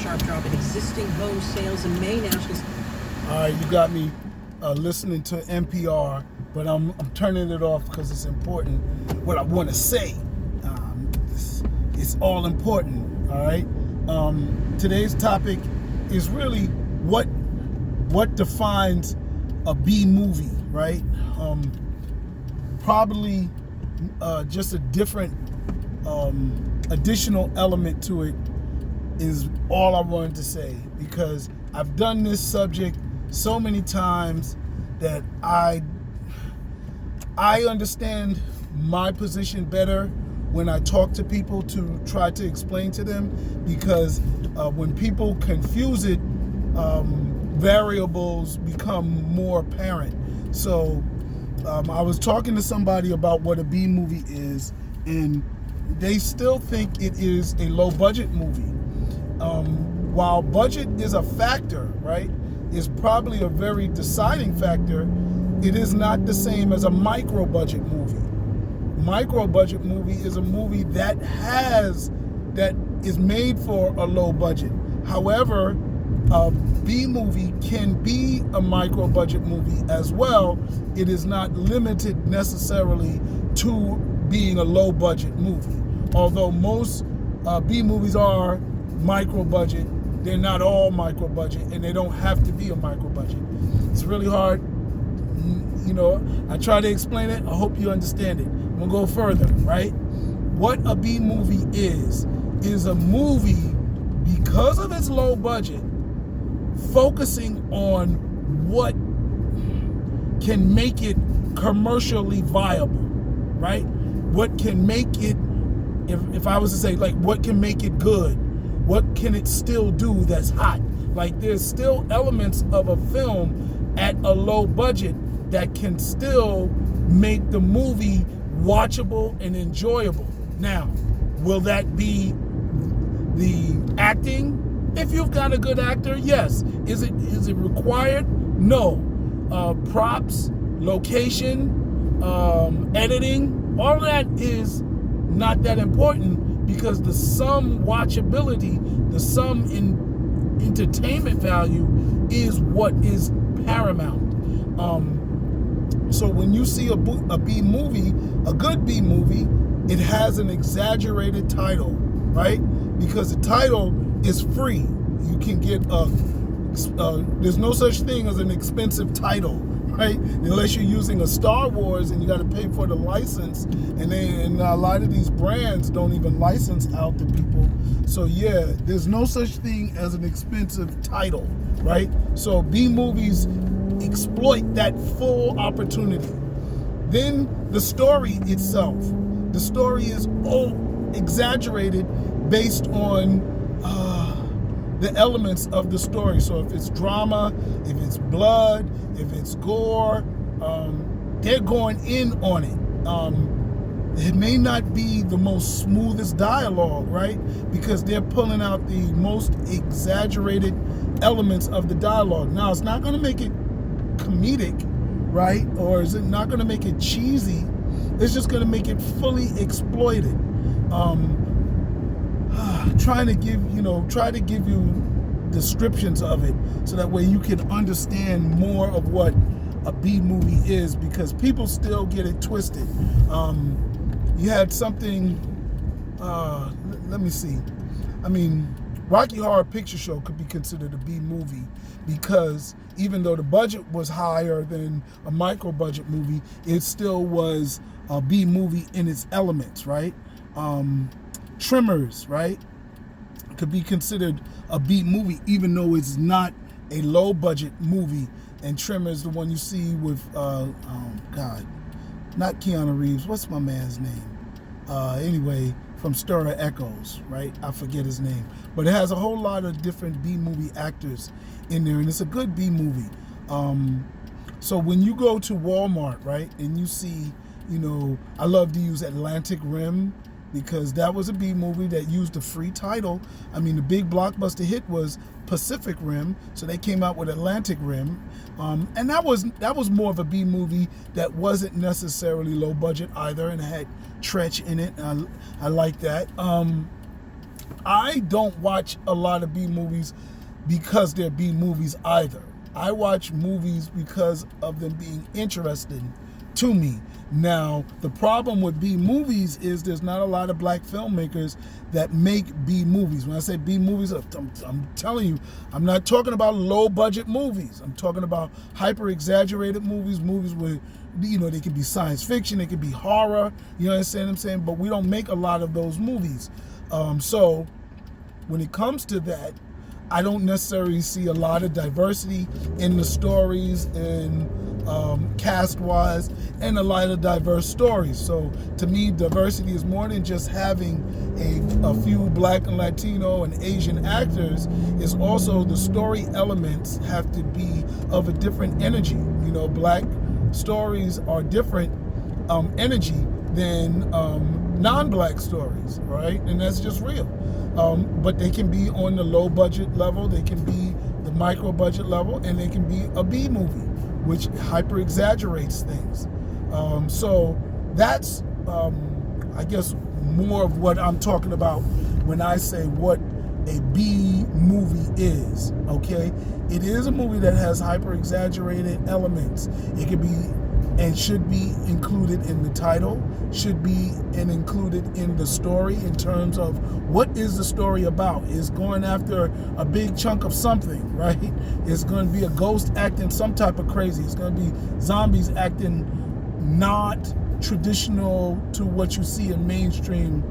sharp drop in existing home sales in May. Nationals. All right, you got me listening to NPR, but I'm turning it off because it's important. What I want to say, it's all important. All right. Today's topic is really what defines a B movie, right? Probably just a different additional element to it is all I wanted to say, because I've done this subject so many times that I understand my position better when I talk to people to try to explain to them, because when people confuse it, variables become more apparent. So I was talking to somebody about what a B movie is, and they still think it is a low budget movie. While budget is a factor, right, is probably a very deciding factor, it is not the same as a micro budget movie. Micro budget movie is a movie that is made for a low budget. However, a B movie can be a micro budget movie as well. It is not limited necessarily to being a low budget movie. Although most B movies are micro budget, they're not all micro budget, and they don't have to be a micro budget. It's really hard. I try to explain it. I hope you understand it. I'm gonna go further, right? What a B movie is a movie, because of its low budget, focusing on what can make it commercially viable, right? What can make it, if I was to say, like, what can make it good? What can it still do that's hot? Like, there's still elements of a film at a low budget that can still make the movie watchable and enjoyable. Now, will that be the acting? If you've got a good actor, yes. Is it required? No. Props, location, editing, all of that is not that important, because the sum watchability, the sum in entertainment value is what is paramount. So when you see a B movie, a good B movie, it has an exaggerated title, right? Because the title is free. You can get there's no such thing as an expensive title, right? Unless you're using a Star Wars and you got to pay for the license, and a lot of these brands don't even license out to people. So yeah, there's no such thing as an expensive title, right? So B movies exploit that full opportunity. Then the story itself. The story is exaggerated based on the elements of the story. So if it's drama, if it's blood, if it's gore, they're going in on it. It may not be the most smoothest dialogue, right? Because they're pulling out the most exaggerated elements of the dialogue. Now, it's not going to make it comedic, right? Or is it not going to make it cheesy? It's just going to make it fully exploited. Try to give you descriptions of it so that way you can understand more of what a B movie is, because people still get it twisted. You had something, let me see. I mean, Rocky Horror Picture Show could be considered a B movie, because even though the budget was higher than a micro budget movie, it still was a B movie in its elements, right? Tremors, right, could be considered a B movie, even though it's not a low budget movie. And Tremors, the one you see with not Keanu Reeves, what's my man's name? Anyway, from Stir Echoes, right? I forget his name, but it has a whole lot of different B movie actors in there, and it's a good B movie. So when you go to Walmart, right, and you see, I love to use Atlantic Rim, because that was a B movie that used a free title. I mean, the big blockbuster hit was Pacific Rim, so they came out with Atlantic Rim, and that was more of a B movie that wasn't necessarily low budget either, and it had Tretch in it. I like that. I don't watch a lot of B movies because they're B movies either. I watch movies because of them being interesting to me. Now, the problem with B movies is there's not a lot of black filmmakers that make B movies. When I say B movies, I'm telling you, I'm not talking about low budget movies. I'm talking about hyper exaggerated movies, movies where, you know, they can be science fiction, they can be horror, you understand what I'm saying? But we don't make a lot of those movies. So when it comes to that, I don't necessarily see a lot of diversity in the stories and cast-wise, and a lot of diverse stories. So to me, diversity is more than just having a few black and Latino and Asian actors. It's also the story elements have to be of a different energy. You know, black stories are different energy than non-black stories, right? And that's just real. But they can be on the low budget level, they can be the micro budget level, and they can be a B movie, which hyper exaggerates things. So that's, I guess, more of what I'm talking about when I say what a B movie is, okay? It is a movie that has hyper exaggerated elements. It could be and should be included in the title, should be included in the story in terms of what is the story about. It's going after a big chunk of something, right? It's going to be a ghost acting some type of crazy. It's going to be zombies acting not traditional to what you see in mainstream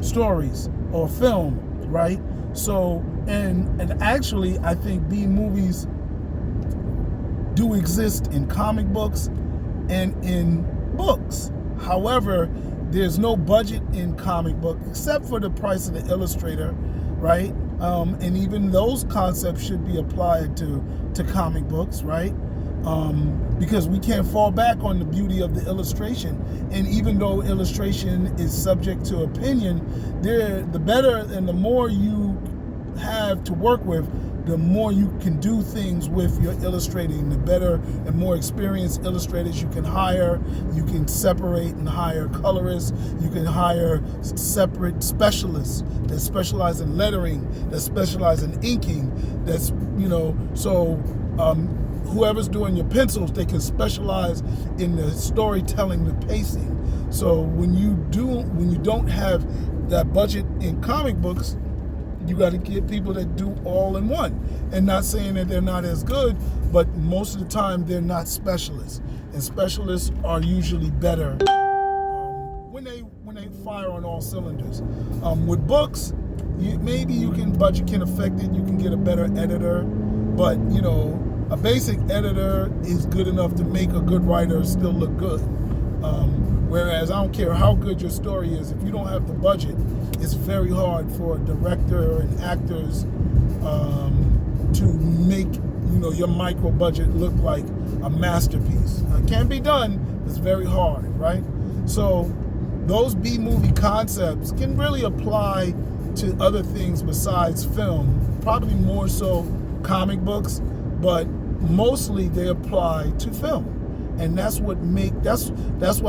stories or film, right? So, and actually, I think B movies do exist in comic books and in books. However, there's no budget in comic book except for the price of the illustrator, right? And even those concepts should be applied to comic books, right? Because we can't fall back on the beauty of the illustration. And even though illustration is subject to opinion, the better and the more you have to work with, the more you can do things with your illustrating, the better and more experienced illustrators you can hire. You can separate and hire colorists. You can hire separate specialists that specialize in lettering, that specialize in inking. That's, you know, so whoever's doing your pencils, they can specialize in the storytelling, the pacing. So when you don't have that budget in comic books, you got to get people that do all in one. And not saying that they're not as good, but most of the time they're not specialists. And specialists are usually better when they fire on all cylinders. With books, maybe budget can affect it. You can get a better editor, but you know, a basic editor is good enough to make a good writer still look good. Whereas I don't care how good your story is, if you don't have the budget, it's very hard for a director and actors to make, you know, your micro budget look like a masterpiece. It can be done, it's very hard, right? So those B movie concepts can really apply to other things besides film, probably more so comic books, but mostly they apply to film. And that's why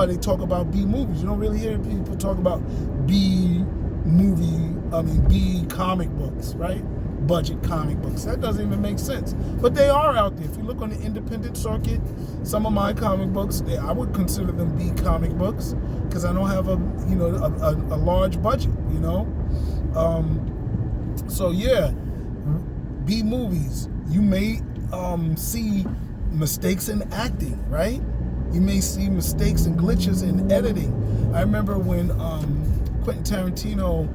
they talk about B movies. You don't really hear people talk about B comic books, right? Budget comic books. That doesn't even make sense. But they are out there. If you look on the independent circuit, some of my comic books, I would consider them B comic books because I don't have a large budget, you know? So yeah, B movies, you may see mistakes in acting, right? You may see mistakes and glitches in editing. I remember when Quentin Tarantino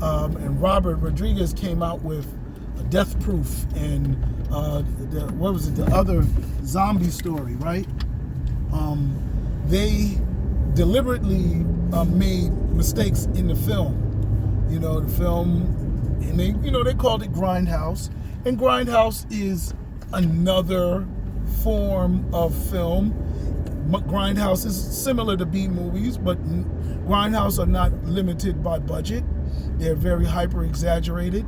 and Robert Rodriguez came out with Death Proof and the other zombie story, right? They deliberately made mistakes in the film. You know, the film, and they called it Grindhouse. And Grindhouse is another form of film. Grindhouse is similar to B movies, but Grindhouse are not limited by budget. They're very hyper exaggerated.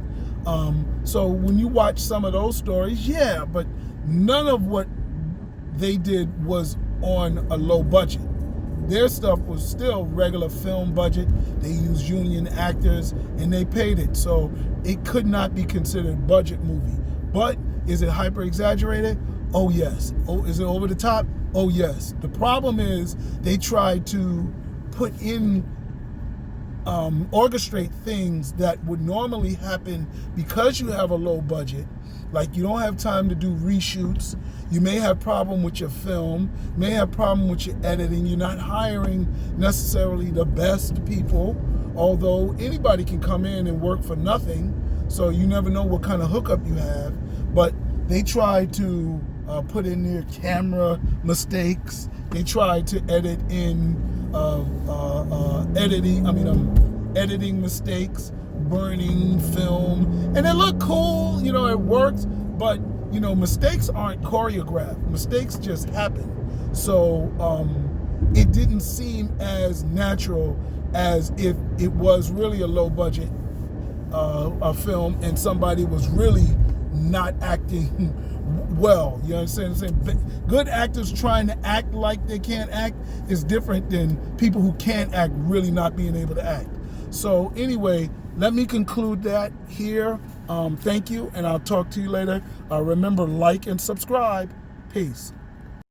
So when you watch some of those stories, yeah, but none of what they did was on a low budget. their stuff was still regular film budget. They used union actors and they paid it. So it could not be considered budget movie. But is it hyper exaggerated? Oh yes. Oh, is it over the top? Oh yes. The problem is they tried to put in orchestrate things that would normally happen because you have a low budget. Like you don't have time to do reshoots. You may have problem with your film, may have problem with your editing. You're not hiring necessarily the best people, although anybody can come in and work for nothing. So you never know what kind of hookup you have. But they tried to put in their camera mistakes. They tried to edit in editing mistakes, burning film, and it looked cool, it works, but mistakes aren't choreographed. Mistakes just happen. So it didn't seem as natural as if it was really a low budget a film and somebody was really not acting well. You understand what I'm saying? Good actors trying to act like they can't act is different than people who can't act really not being able to act. So anyway, let me conclude that here. Thank you, and I'll talk to you later. Remember, like and subscribe. Peace.